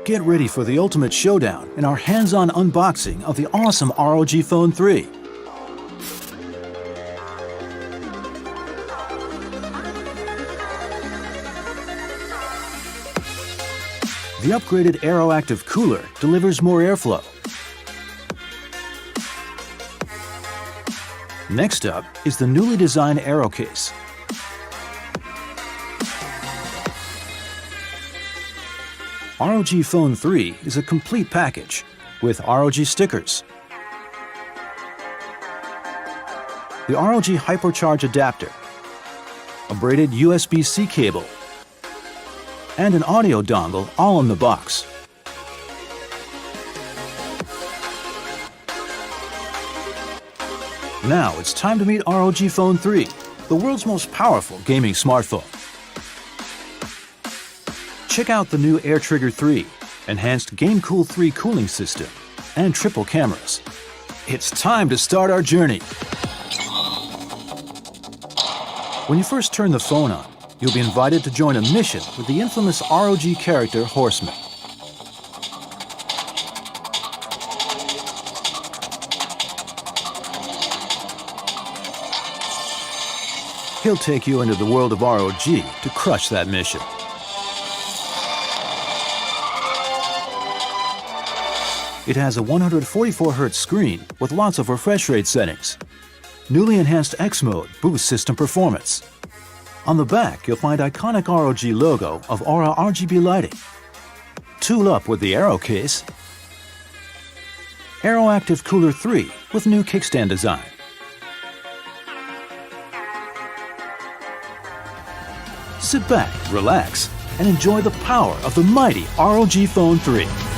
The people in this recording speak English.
Get ready for the ultimate showdown in our hands-on unboxing of the awesome ROG Phone 3. The upgraded AeroActive cooler delivers more airflow. Next up is the newly designed Aero case. ROG Phone 3 is a complete package with ROG stickers, the ROG Hypercharge adapter, a braided USB-C cable, and an audio dongle all in the box. Now it's time to meet ROG Phone 3, the world's most powerful gaming smartphone. Check out the new AirTrigger 3, enhanced GameCool 3 cooling system, and triple cameras. It's time to start our journey. When you first turn the phone on, you'll be invited to join a mission with the infamous ROG character Horseman. He'll take you into the world of ROG to crush that mission. It has a 144Hz screen with lots of refresh rate settings. Newly enhanced X mode boosts system performance. On the back, you'll find iconic ROG logo of Aura RGB lighting. Tool up with the Aero case, AeroActive Cooler 3 with new kickstand design. Sit back, relax, and enjoy the power of the mighty ROG Phone 3.